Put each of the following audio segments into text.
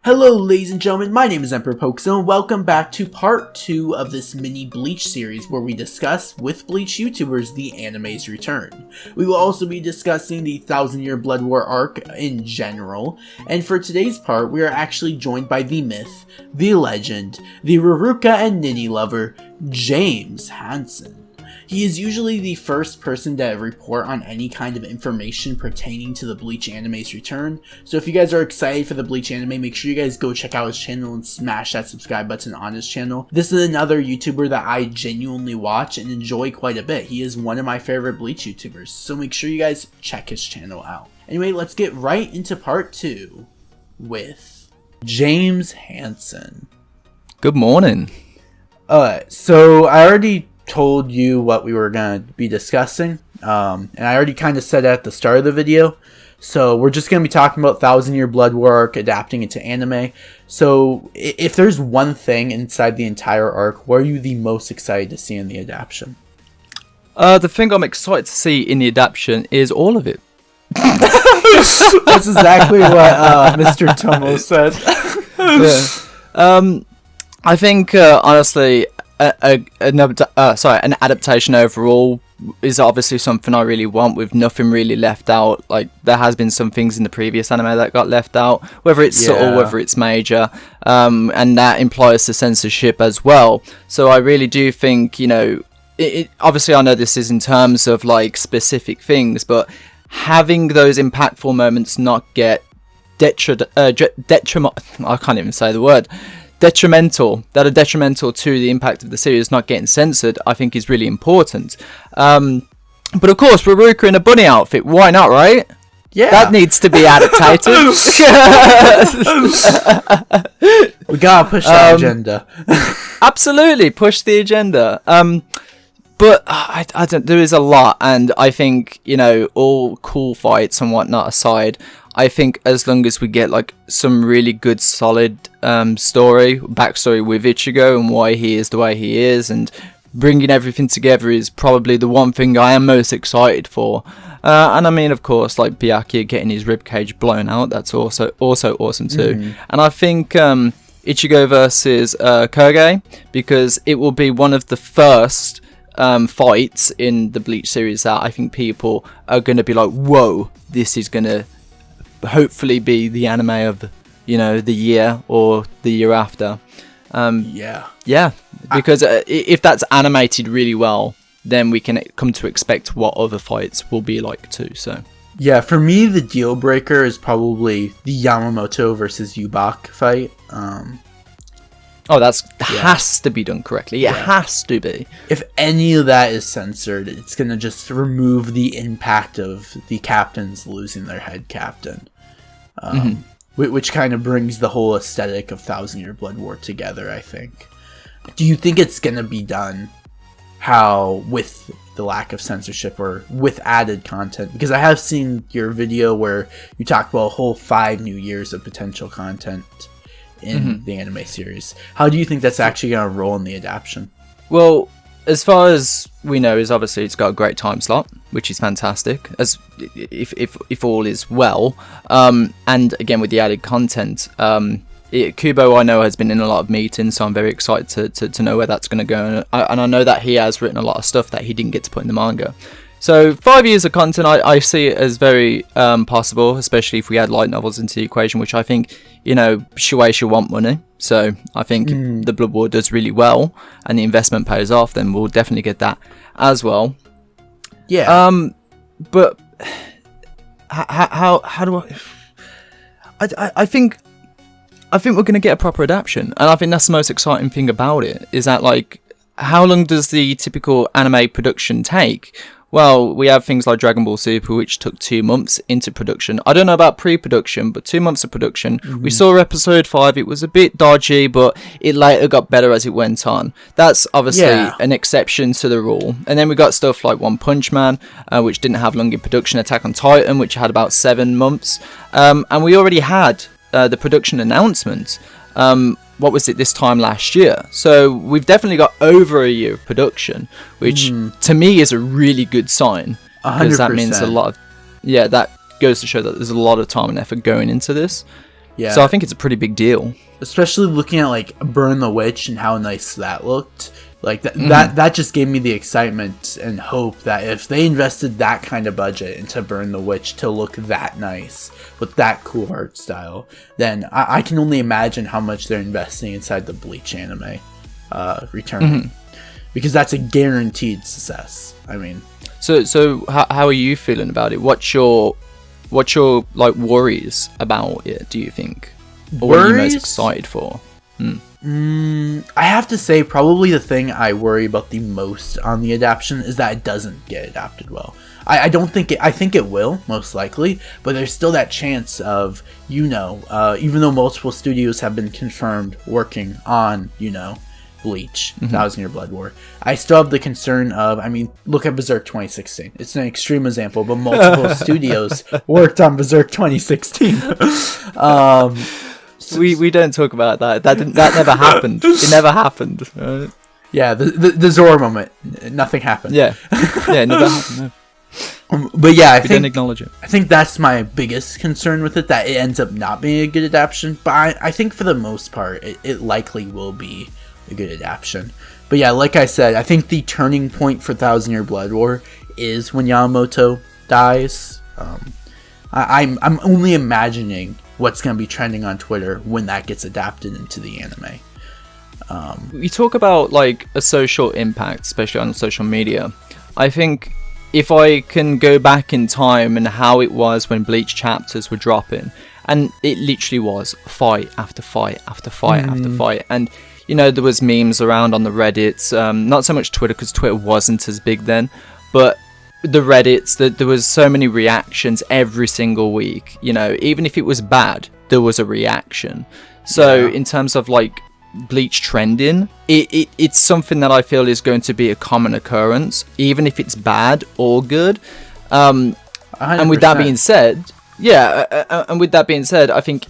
Hello ladies and gentlemen, my name is Emperor Poxal and welcome back to part 2 of this mini Bleach series where we discuss, with Bleach YouTubers, the anime's return. We will also be discussing the 1000-Year Blood War arc in general, and for today's part we are actually joined by the myth, the legend, the Ruruka and Nini lover, JaymesHanson. He is usually the first person to report on any kind of information pertaining to the Bleach anime's return, so if you guys are excited for the Bleach anime, make sure you guys go check out his channel and smash that subscribe button on his channel. This is another YouTuber that I genuinely watch and enjoy quite a bit. He is one of my favorite Bleach YouTubers, so make sure you guys check his channel out. Anyway, let's get right into part 2 with JaymesHanson. Good morning. So I already told you what we were going to be discussing, and I already kind of said at the start of the video, so we're just going to be talking about 1000-Year Blood War arc adapting into anime. So if there's one thing inside the entire arc, what are you the most excited to see in the adaptation? The thing I'm excited to see in the adaptation is all of it. That's exactly what Mr. Tomo said. Yeah. I think honestly an adaptation overall is obviously something I really want, with nothing really left out. Like, there has been some things in the previous anime that got left out, whether it's subtle, whether it's major, and that implies the censorship as well. So I really do think, you know, obviously I know this is in terms of like specific things, but having those impactful moments not get detrimental, I can't even say the word, detrimental to the impact of the series not getting censored, I think is really important. But of course, Ruruka in a bunny outfit, why not, right? Yeah, that needs to be adapted. We gotta push the agenda. Absolutely, push the agenda. But I don't. There is a lot, and I think, you know, all cool fights and whatnot aside, I think as long as we get like some really good solid backstory with Ichigo and why he is the way he is, and bringing everything together is probably the one thing I am most excited for. And I mean, of course, like Byakuya getting his ribcage blown out, that's also awesome too. And I think Ichigo versus Koge, because it will be one of the first fights in the Bleach series that I think people are going to be like, whoa, this is going to hopefully be the anime of, you know, the year or the year after. Because if that's animated really well, then we can come to expect what other fights will be like too. So yeah, for me the deal breaker is probably the Yamamoto versus Yubak fight. Has to be done correctly. It has to be. If any of that is censored, it's going to just remove the impact of the captains losing their head captain. Which kind of brings the whole aesthetic of 1000-Year Blood War together, I think. Do you think it's going to be done how with the lack of censorship or with added content? Because I have seen your video where you talked about a whole 5 new years of potential content in the anime series. How do you think that's actually going to roll in the adaptation? Well, as far as we know, is obviously it's got a great time slot, which is fantastic, as if all is well. And again, with the added content, Kubo, I know, has been in a lot of meetings, so I'm very excited to know where that's going to go. And I know that he has written a lot of stuff that he didn't get to put in the manga. So 5 years of content, I see it as very possible, especially if we add light novels into the equation, which I think, you know, Shueisha want money. So I think the Blood War does really well and the investment pays off, then we'll definitely get that as well. Yeah. But how do I think we're going to get a proper adaptation, and I think that's the most exciting thing about it, is that, like, how long does the typical anime production take? Well, we have things like Dragon Ball Super, which took 2 months into production. I don't know about pre-production, but 2 months of production. We saw episode 5. It was a bit dodgy, but it later got better as it went on. That's obviously an exception to the rule. And then we got stuff like One Punch Man, which didn't have long in production. Attack on Titan, which had about 7 months. And we already had the production announcement. What was it, this time last year? So we've definitely got over a year of production, which to me is a really good sign, because that means a lot of that goes to show that there's a lot of time and effort going into this. Yeah. So I think it's a pretty big deal. Especially looking at like Burn the Witch and how nice that looked. Like that just gave me the excitement and hope that if they invested that kind of budget into Burn the Witch to look that nice with that cool art style, then I can only imagine how much they're investing inside the Bleach anime returning, because that's a guaranteed success. I mean, so how are you feeling about it? What's your like worries about it? Do you think, or what are you most excited for? I have to say, probably the thing I worry about the most on the adaptation is that it doesn't get adapted well. I don't think it. I think it will, most likely, but there's still that chance of, even though multiple studios have been confirmed working on, Bleach, Thousand Year Blood War, I still have the concern of, look at Berserk 2016. It's an extreme example, but multiple studios worked on Berserk 2016. We don't talk about that. That never happened. It never happened. Right? Yeah, the Zora moment. Nothing happened. Yeah, it never happened. No. But yeah, we don't acknowledge it. I think that's my biggest concern with it, that it ends up not being a good adaptation. But I think for the most part, it likely will be a good adaptation. But yeah, like I said, I think the turning point for Thousand Year Blood War is when Yamamoto dies. I'm only imagining what's going to be trending on Twitter when that gets adapted into the anime. We talk about like a social impact, especially on social media. I think if I can go back in time and how it was when Bleach chapters were dropping, and it literally was fight after fight after fight after fight, and there was memes around on the Reddits, not so much Twitter because Twitter wasn't as big then, but the Reddits, that there was so many reactions every single week. Even if it was bad, there was a reaction. So in terms of like Bleach trending, it's something that I feel is going to be a common occurrence, even if it's bad or good. And with that being said, I think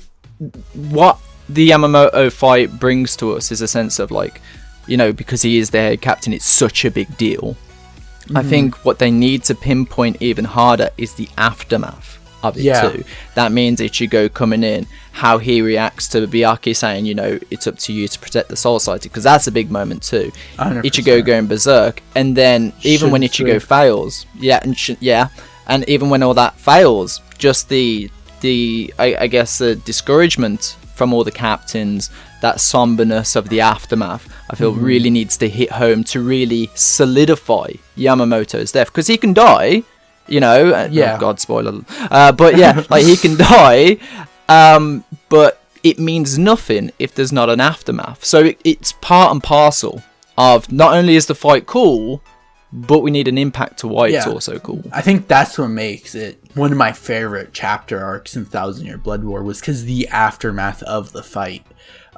what the Yamamoto fight brings to us is a sense of like, because he is the head captain, it's such a big deal. I think what they need to pinpoint even harder is the aftermath of it too. That means Ichigo coming in, how he reacts to Byakuya saying, it's up to you to protect the Soul Society, because that's a big moment too. 100%. Ichigo going berserk, and then even when Ichigo fails, and even when all that fails, just the I guess the discouragement from all the captains, that somberness of the aftermath, I feel really needs to hit home to really solidify Yamamoto's death, because he can die, oh god, spoiler, but yeah, like he can die, but it means nothing if there's not an aftermath. So it's part and parcel of, not only is the fight cool, but we need an impact to why it's also cool. I think that's what makes it one of my favorite chapter arcs in Thousand Year Blood War, was because the aftermath of the fight.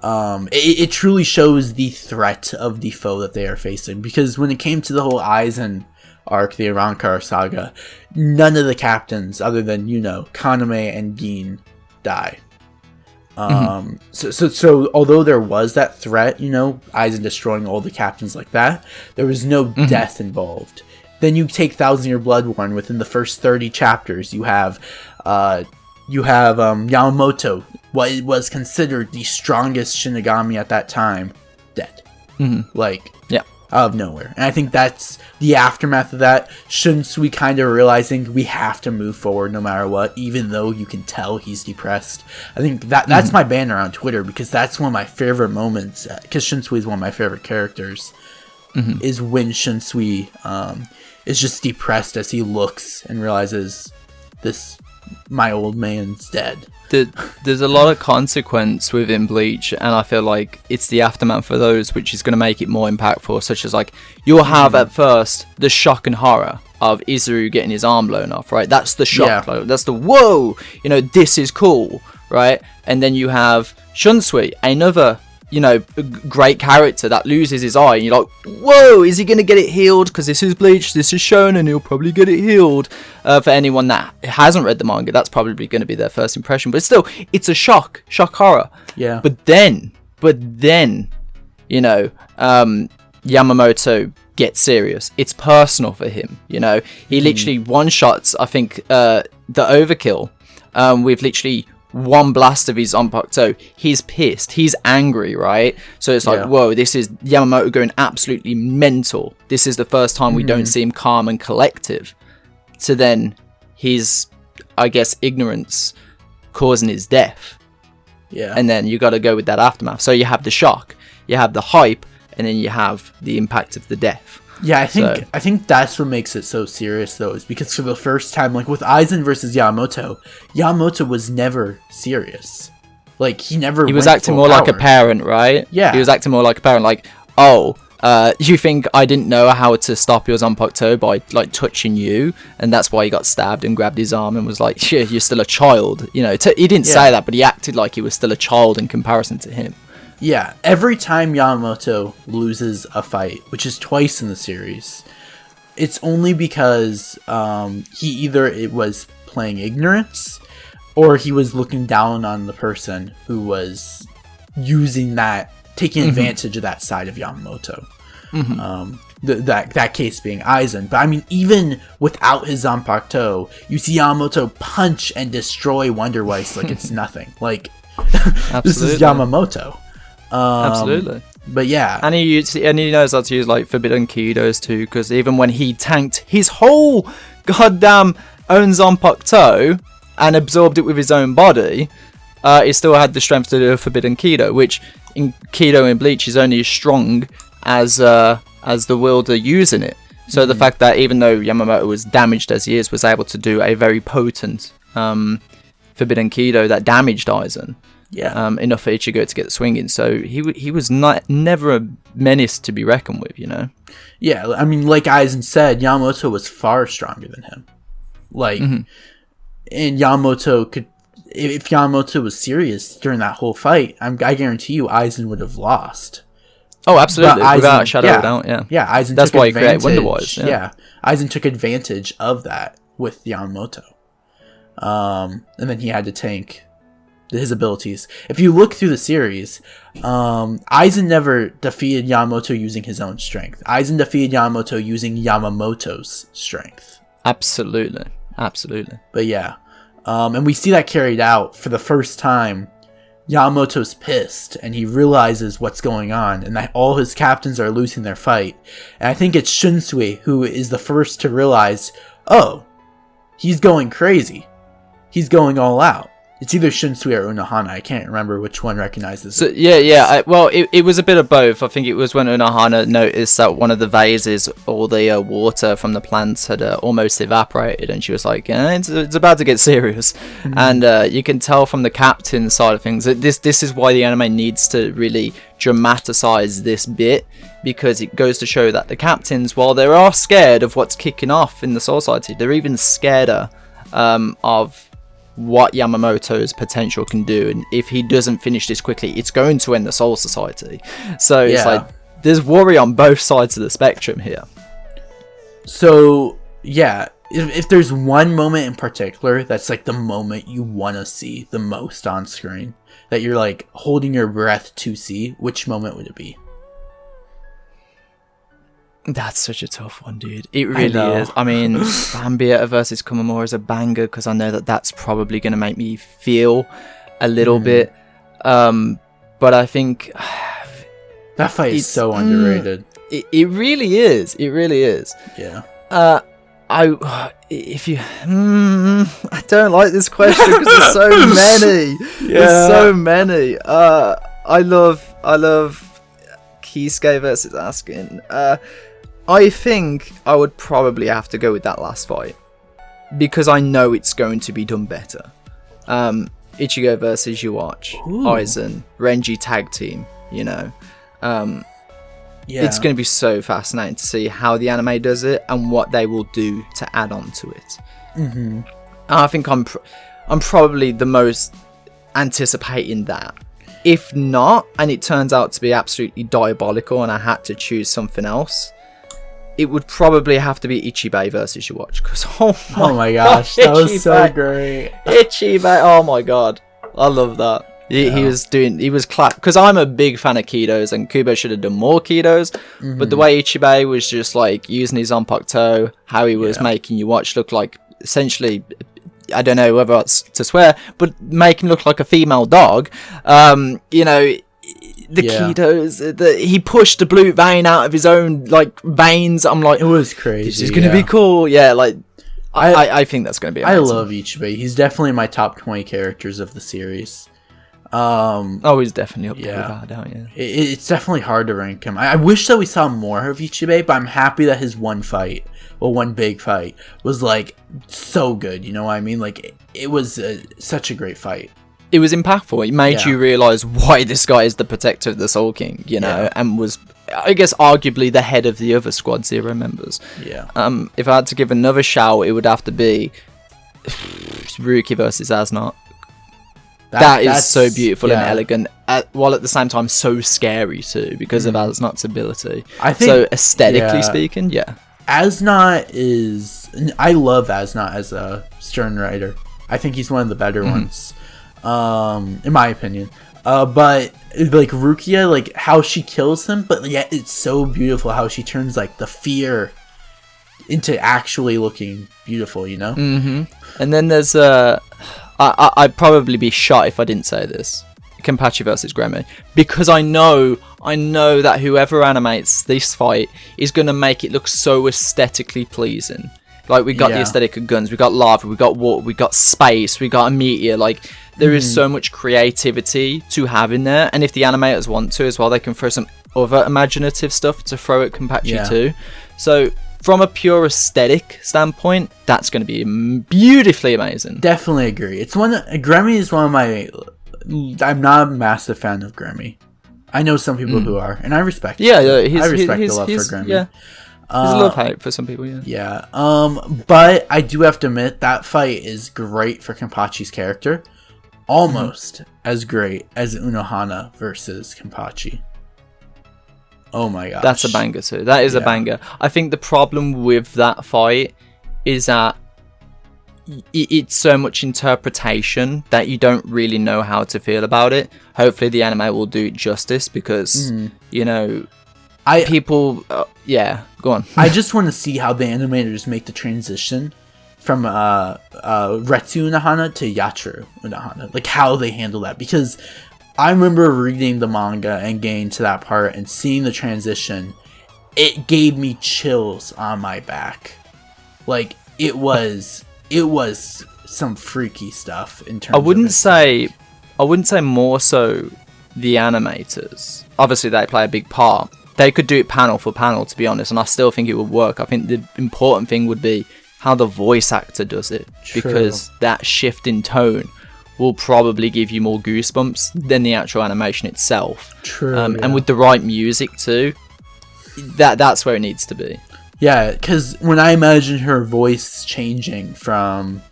It truly shows the threat of the foe that they are facing, because when it came to the whole Aizen arc, the Arankar saga, none of the captains other than Kaname and Gin die. So although there was that threat, Aizen destroying all the captains like that, there was no death involved. Then you take Thousand Year Blood War, and within the first 30 chapters, you have Yamamoto, what was considered the strongest Shinigami at that time, dead. Out of nowhere. And I think that's the aftermath of that. Shunsui kind of realizing we have to move forward no matter what, even though you can tell he's depressed. I think that's my banner on Twitter, because that's one of my favorite moments, because Shunsui is one of my favorite characters, is when Shunsui is just depressed as he looks and realizes my old man's dead. There's a lot of consequence within Bleach, and I feel like it's the aftermath for those which is going to make it more impactful, such as like you'll have at first the shock and horror of Izuru getting his arm blown off, right? That's the shock, like, that's the whoa, this is cool, right? And then you have Shunsui, another great character that loses his eye, and you're like, whoa, is he going to get it healed? Because this is Bleach, this is shown, and he'll probably get it healed. For anyone that hasn't read the manga, that's probably going to be their first impression, but still, it's a shock horror. Yeah. But then, Yamamoto gets serious. It's personal for him, He literally one-shots, I think, the Overkill, with literally one blast of his Zanpakuto, he's pissed, he's angry, right? So it's like, whoa, this is Yamamoto going absolutely mental. This is the first time we don't see him calm and collective. So then his, I guess, ignorance causing his death. Yeah. And then you got to go with that aftermath. So you have the shock, you have the hype, and then you have the impact of the death. Yeah, I think that's what makes it so serious, though, is because for the first time, like with Aizen versus Yamamoto was never serious. Like, he was acting more like a parent, right? Yeah. He was acting more like a parent, like, oh, you think I didn't know how to stop your Zanpakuto by, like, touching you, and that's why he got stabbed and grabbed his arm and was like, shit, you're still a child. You know, he didn't say that, but he acted like he was still a child in comparison to him. Yeah, every time Yamamoto loses a fight, which is twice in the series, it's only because it was playing ignorance, or he was looking down on the person who was using that, taking advantage of that side of Yamamoto. That case being Aizen. But I mean, even without his Zanpakuto, you see Yamamoto punch and destroy Wonder Weiss like it's nothing. Like, this is Yamamoto. Absolutely. But yeah, and he knows how to use like forbidden Kidos too, because even when he tanked his whole goddamn own Zanpakuto and absorbed it with his own body, he still had the strength to do a forbidden Kido, which in Kido in Bleach is only as strong as the wielder using it. So the fact that even though Yamamoto was damaged as he is, was able to do a very potent forbidden Kido that damaged Aizen. Yeah. Enough for Ichigo to get the swing in. So he was never a menace to be reckoned with, you know? Yeah, I mean, like Aizen said, Yamamoto was far stronger than him. Like, and Yamamoto could... If Yamamoto was serious during that whole fight, I guarantee you Aizen would have lost. Oh, absolutely. Without a shadow of a doubt, yeah. Yeah, Aizen That's took why advantage. He created Wonder Wars. Yeah, Aizen took advantage of that with Yamamoto. And then he had to tank his abilities. If you look through the series, Aizen never defeated Yamamoto using his own strength. Aizen defeated Yamamoto using Yamamoto's strength. Absolutely. But yeah, and we see that carried out for the first time. Yamamoto's pissed, and he realizes what's going on, and that all his captains are losing their fight. And I think it's Shunsui who is the first to realize, oh, he's going crazy. He's going all out. It's either Shunsui or Unohana. I can't remember which one recognizes it. So, well, it was a bit of both. I think it was when Unohana noticed that one of the vases, all the water from the plants had almost evaporated, and she was like, it's about to get serious. And you can tell from the captain side of things that this is why the anime needs to really dramatize this bit, because it goes to show that the captains, while they are scared of what's kicking off in the Soul Society, they're even scareder of what Yamamoto's potential can do, and if he doesn't finish this quickly, it's going to end the Soul Society. So it's like there's worry on both sides of the spectrum here. So yeah, if there's one moment in particular that's like the moment you want to see the most on screen, that you're like holding your breath to see, which moment would it be? That's such a tough one, dude. It really is. I mean, Bambietta versus Kumamura is a banger, because I know that that's probably going to make me feel a little bit. But I think that fight is so underrated. It really is. It really is. Yeah. I don't like this question because there's so many. There's so many. I love Kisuke versus Askin. I think I would probably have to go with that last fight, because I know it's going to be done better. Ichigo versus Yuach, Aizen, Renji tag team, you know. It's going to be so fascinating to see how the anime does it and what they will do to add on to it. And I think I'm probably the most anticipating that. If not, and it turns out to be absolutely diabolical and I had to choose something else, it would probably have to be Ichibei versus Yuach, because oh my gosh, that was so great. Ichibei, oh my god, I love that. He was clap, because I'm a big fan of Kidos, and Kubo should have done more Kidos, but the way Ichibei was just like using his Zanpakuto, how he was making Yuach look like essentially I don't know whether it's to swear, but make him look like a female dog. You know, the ketos, he pushed the blue vein out of his own like veins. I'm like, it was crazy. This is gonna be cool. Yeah, like I think that's gonna be amazing. I love Ichibei. He's definitely my top 20 characters of the series. He's definitely up there without a doubt. Yeah, it's definitely hard to rank him. I wish that we saw more of Ichibei, but I'm happy that his one big fight was like so good. You know what I mean? Like it was such a great fight. It was impactful. It made you realize why this guy is the protector of the Soul King, you know, and was, I guess, arguably the head of the other Squad Zero members. Yeah. If I had to give another shout, it would have to be Ruki versus Asnot. That is so beautiful and elegant, while at the same time so scary too, because of Asnot's ability. I think, so aesthetically speaking, Asnot is... I love Asnot as a Stern writer. I think he's one of the better ones. In my opinion, but like Rukia, like how she kills him, but yet it's so beautiful how she turns like the fear into actually looking beautiful, you know. And then there's I'd probably be shot if I didn't say this, Kenpachi versus Gremmy, because I know that whoever animates this fight is gonna make it look so aesthetically pleasing. Like, we got the aesthetic of guns, we got lava, we got water, we got space, we got a meteor. Like, there is so much creativity to have in there. And if the animators want to as well, they can throw some other imaginative stuff to throw at Kenpachi too. So, from a pure aesthetic standpoint, that's going to be beautifully amazing. Definitely agree. It's Gremmy is one of my... I'm not a massive fan of Gremmy. I know some people who are, and I respect it. I respect the love for Gremmy. Yeah. There's a love-hate for some people, but I do have to admit, that fight is great for Kenpachi's character. Almost as great as Unohana versus Kenpachi. Oh my gosh. That's a banger too. That is a banger. I think the problem with that fight is that it's so much interpretation that you don't really know how to feel about it. Hopefully the anime will do it justice, because, you know... people, go on. I just want to see how the animators make the transition from Retsu Unohana to Yaturu Unohana. Like, how they handle that. Because I remember reading the manga and getting to that part and seeing the transition. It gave me chills on my back. Like, it was some freaky stuff in terms I wouldn't say more so the animators. Obviously, they play a big part. They could do it panel for panel, to be honest, and I still think it would work. I think the important thing would be how the voice actor does it. True. Because that shift in tone will probably give you more goosebumps than the actual animation itself. True. And with the right music too, that's where it needs to be. Yeah, because when I imagine her voice changing from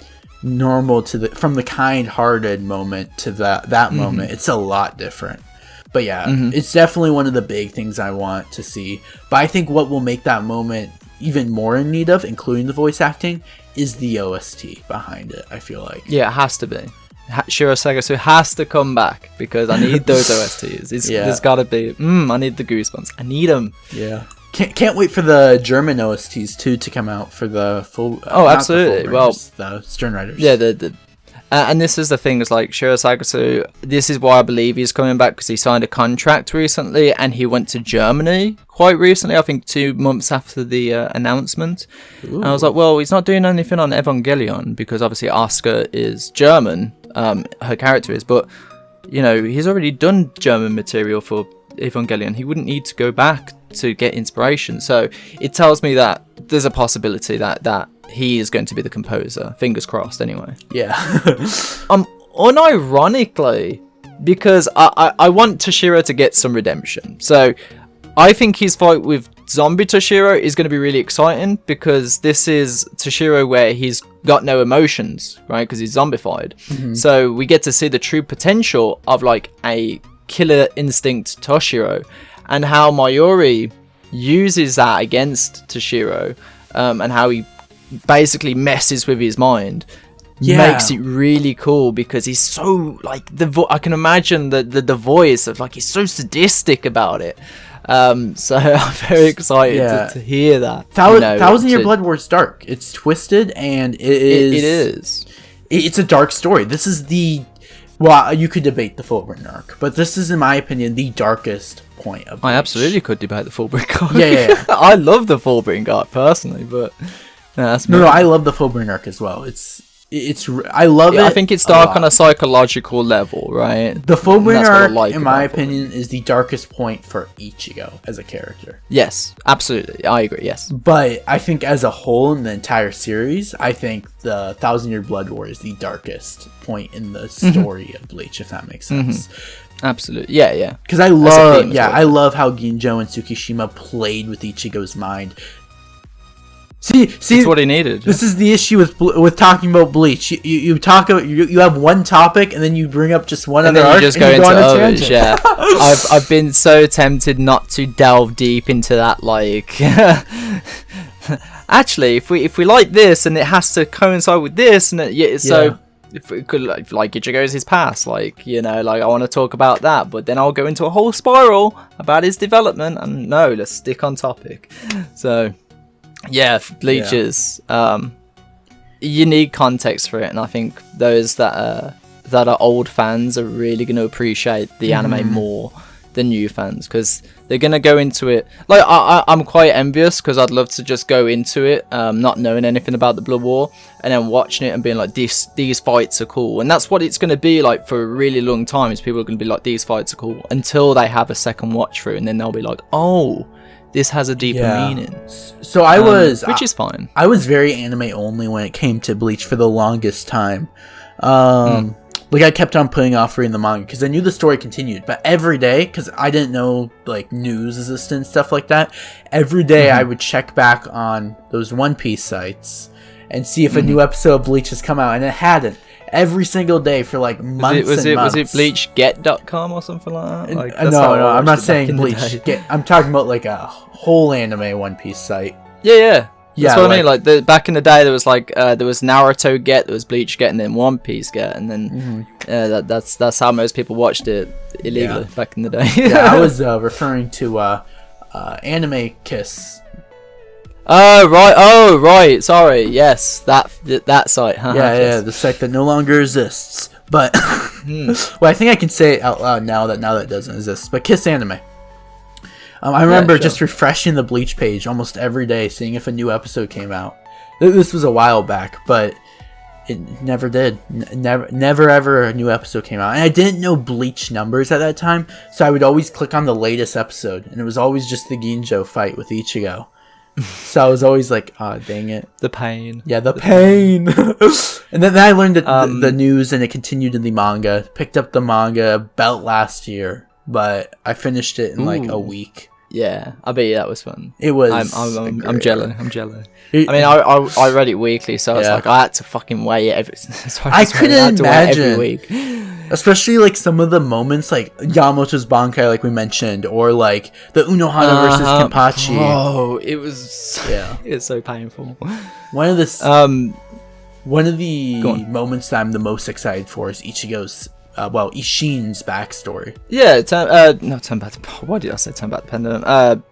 normal from the kind-hearted moment to that moment, it's a lot different. But yeah, it's definitely one of the big things I want to see. But I think what will make that moment even more in need of, including the voice acting, is the OST behind it, I feel like. Yeah, it has to be. Shiro Sagasu has to come back, because I need those OSTs. There's got to be... I need the goosebumps. I need them. Yeah. Can't wait for the German OSTs, too, to come out for the full... absolutely. The Stern Writers. Yeah, and this is the thing, is like Shiro Sagasu, this is why I believe he's coming back, because he signed a contract recently and he went to Germany quite recently, I think 2 months after the announcement. Ooh. And I was like, well, he's not doing anything on Evangelion, because obviously Asuka is German, her character is, but, you know, he's already done German material for Evangelion. He wouldn't need to go back to get inspiration. So it tells me that there's a possibility that he is going to be the composer. Fingers crossed, anyway. Yeah. Unironically, because I want Toshiro to get some redemption. So I think his fight with Zombie Toshiro is going to be really exciting, because this is Toshiro where he's got no emotions, right? Because he's zombified. So we get to see the true potential of like a killer instinct Toshiro, and how Mayuri uses that against Toshiro, and how he basically messes with his mind. Makes it really cool, because he's so like I can imagine the voice of like, he's so sadistic about it. So I'm very excited to hear that. Thousand Year Blood War's dark. It's twisted, and it is. It's a dark story. This is well, you could debate the Fulbright arc, but this is, in my opinion, the darkest point of Bleach. I absolutely could debate the Fulbright arc. Yeah. I love the Fulbright arc personally, but that's no, I love the Fulbright arc as well. I love it. I think it's dark on a psychological level, right? The Fulbright arc, in my opinion, is the darkest point for Ichigo as a character. Yes, absolutely. I agree, yes. But I think as a whole in the entire series, I think the 1,000-Year Blood War is the darkest point in the story of Bleach, if that makes sense. Absolutely. Yeah. Because I love how Ginjo and Tsukishima played with Ichigo's mind. See, that's what he needed. This is the issue with talking about Bleach. You have one topic and then you bring up just one other arc and you go on a tangent. Yeah. I've been so tempted not to delve deep into that. Like, actually, if we like this and it has to coincide with this, and if it could like Ichigo's his past, like, you know, like I want to talk about that, but then I'll go into a whole spiral about his development. And no, let's stick on topic. So. Yeah, Bleach is unique context for it, and I think those that are old fans are really going to appreciate the anime more than new fans, because they're going to go into it like I'm quite envious, because I'd love to just go into it not knowing anything about the Blood War and then watching it and being like, these fights are cool, and that's what it's going to be like for a really long time. Is people are going to be like, these fights are cool, until they have a second watch through, and then they'll be like, oh, this has a deeper meaning. So I was... which is fine. I was very anime only when it came to Bleach for the longest time. Like, I kept on putting off reading the manga because I knew the story continued. But every day, because I didn't know, like, news assistant stuff like that, every day I would check back on those One Piece sites and see if a new episode of Bleach has come out. And it hadn't. Every single day for like months and months. Was it bleachget.com or something like that? Like, no, I'm not saying Bleach. I'm talking about like a whole anime One Piece site. Yeah. That's what I mean. Like back in the day, there was like there was Naruto Get, there was Bleach Get, and then One Piece Get, and then that's how most people watched it illegally back in the day. I was referring to Anime Kiss. Oh right, sorry, yes, that site, huh? Yeah, the site that no longer exists, but well, I think I can say it out loud now that it doesn't exist, but Kiss Anime. I remember just refreshing the Bleach page almost every day, seeing if a new episode came out. This was a while back, but it never did. Never ever a new episode came out, and I didn't know Bleach numbers at that time, so I would always click on the latest episode, and it was always just the Ginjo fight with Ichigo. So I was always like, oh, dang it. The pain. Yeah, the pain. And then I learned the news, and it continued in the manga. Picked up the manga about last year, but I finished it in like a week. Yeah, I bet you that was fun. It was. I'm jealous. I mean, I read it weekly, so I was like, I had to fucking wait every. I couldn't imagine every week. Especially like some of the moments, like Yamamoto's Bankai, like we mentioned, or like the Unohana versus Kenpachi. Oh, it was it's so painful. One of the moments that I'm the most excited for is Ichigo's Ishin's backstory. Yeah, why did I say turn back the pendulum?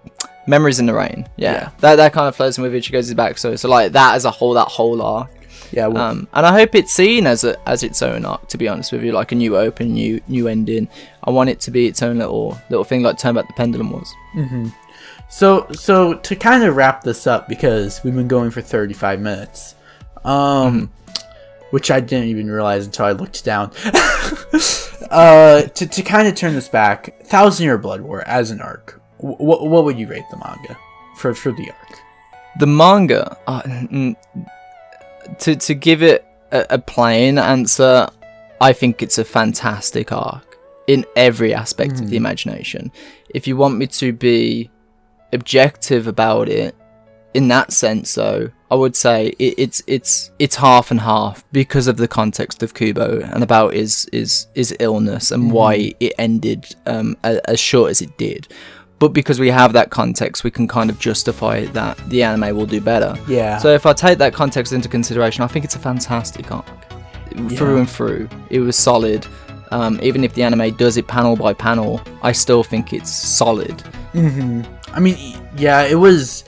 Memories in the Rain. Yeah. That kind of flows in with Ichigo's backstory. So like that as a whole, that whole arc. Yeah, and I hope it's seen as its own arc. To be honest with you, like a new open, new ending. I want it to be its own little thing, like Turn Back the Pendulum was. So to kind of wrap this up, because we've been going for 35 minutes, which I didn't even realize until I looked down. To kind of turn this back, 1,000-Year Blood War as an arc, what would you rate the manga for the arc? The manga. To give it a plain answer, I think it's a fantastic arc in every aspect of the imagination. If you want me to be objective about it, in that sense, though, I would say it's half and half because of the context of Kubo and about his illness and why it ended as short as it did. But because we have that context, we can kind of justify that the anime will do better. Yeah. So if I take that context into consideration, I think it's a fantastic arc. Through and through. It was solid. Even if the anime does it panel by panel, I still think it's solid. I mean, yeah, it was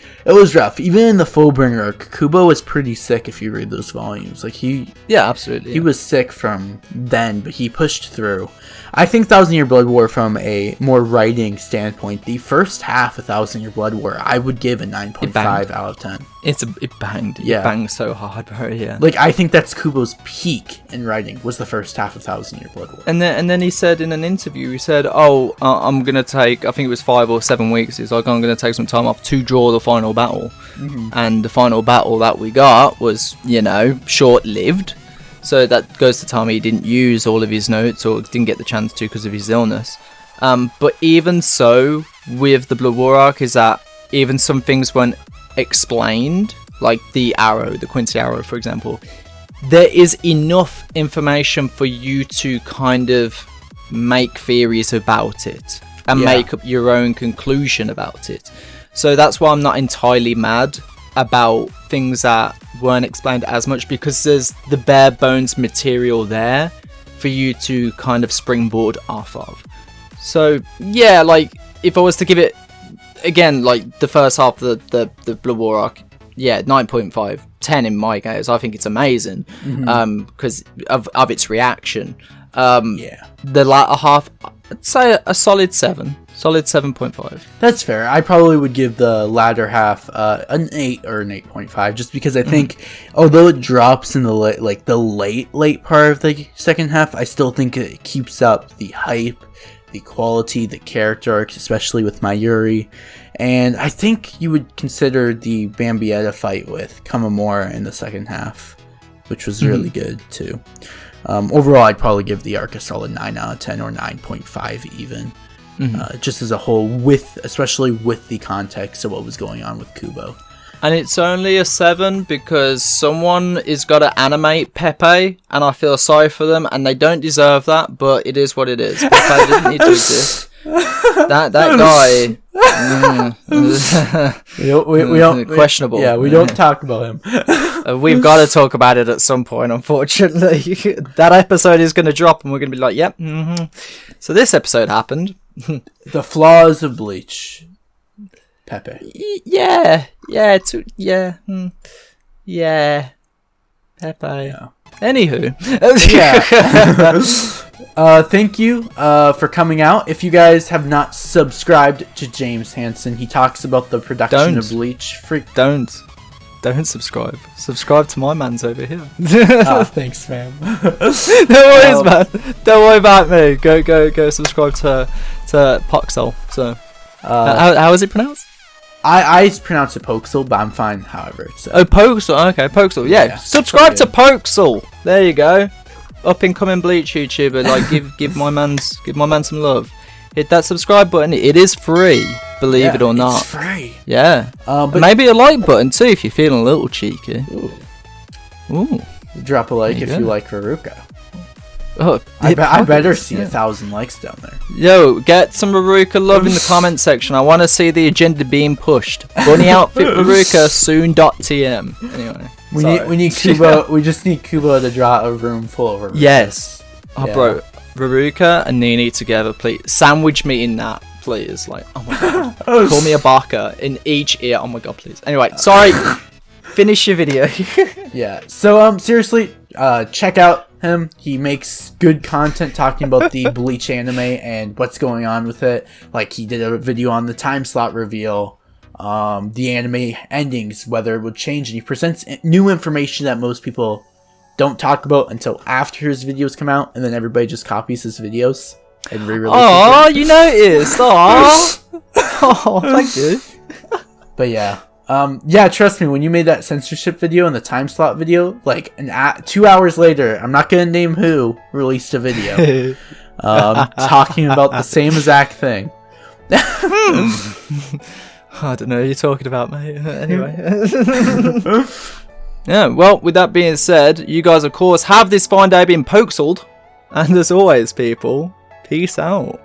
rough. Even in the Fullbringer arc, Kubo was pretty sick if you read those volumes. Like Yeah, absolutely. He was sick from then, but he pushed through. I think Thousand Year Blood War, from a more writing standpoint, the first half of Thousand Year Blood War, I would give a 9.5 out of 10. It banged. Yeah. It banged so hard, bro. Yeah. Like, I think that's Kubo's peak in writing, was the first half of Thousand Year Blood War. And then he said in an interview, he said, "Oh, I'm gonna take. I think it was 5 or 7 weeks. He's like, I'm gonna take some time off to draw the final battle." Mm-hmm. And the final battle that we got was, short-lived. So that goes to tell me he didn't use all of his notes, or didn't get the chance to because of his illness. But even so, with the Blood War arc, is that even some things weren't explained, like the arrow, the Quincy arrow, for example. There is enough information for you to kind of make theories about it and make up your own conclusion about it. So that's why I'm not entirely mad about things that weren't explained as much, because there's the bare bones material there for you to kind of springboard off of. So yeah, like if I was to give it again, like the first half of the Blood War arc, 9.5, 10 in my case. I think it's amazing because of its reaction. The latter half, I'd say a solid 7. Solid 7.5. That's fair. I probably would give the latter half an 8 or an 8.5, just because I think, although it drops in the late part of the second half, I still think it keeps up the hype, the quality, the character arcs, especially with Mayuri. And I think you would consider the Bambietta fight with Kamamura in the second half, which was really good too. Overall, I'd probably give the arc a solid 9 out of 10 or 9.5 even. Just as a whole, especially with the context of what was going on with Kubo. And it's only a 7 because someone is got to animate Pepe, and I feel sorry for them, and they don't deserve that, but it is what it is. Pepe didn't need to exist. That guy... we don't questionable. We don't talk about him. We've got to talk about it at some point, unfortunately. That episode is going to drop, and we're going to be like, yep. So this episode happened. The flaws of Bleach. Pepe. Yeah. Pepe. Yeah. Anywho. Thank you for coming out. If you guys have not subscribed to JaymesHanson, he talks about the production of Bleach. Don't subscribe. Subscribe to my man's over here. Thanks, fam. No worries, man. Don't worry about me. Go subscribe to Poxal. So, how is it pronounced? I pronounce it Poxal, but I'm fine however it's said. Oh, Poxal. Okay, Poxal. Yeah. Subscribe to Poxal. There you go. Up and coming Bleach YouTuber. Like, give my man some love. Hit that subscribe button. It is free, believe it or not. It's free. Yeah. But maybe a like button too if you're feeling a little cheeky. Ooh. Drop a like if you like Haruka. Oh, I better see 1,000 likes down there. Yo, get some Haruka love in the comment section. I want to see the agenda being pushed. Bunny outfit Haruka soon.tm. Anyway, we need Kubo. We just need Kubo to draw a room full of Haruka. Yes. Oh, bro, Haruka and Nini together, please. Sandwich me in that, please. Like, oh my god. Call me a baka in each ear. Oh my god, please. Anyway, sorry. Finish your video. Yeah. So seriously, check out him. He makes good content talking about the Bleach anime and what's going on with it. Like, he did a video on the time slot reveal, the anime endings, whether it would change, and he presents new information that most people don't talk about until after his videos come out, and then everybody just copies his videos and re-releases them. Oh, you noticed. Oh, thank you. But yeah. Trust me, when you made that censorship video and the time slot video, like 2 hours later, I'm not gonna name who, released a video talking about the same exact thing. I don't know what you're talking about, mate. Anyway. Yeah, well, with that being said, you guys, of course, have this fine day being Poxaled. And as always, people, peace out.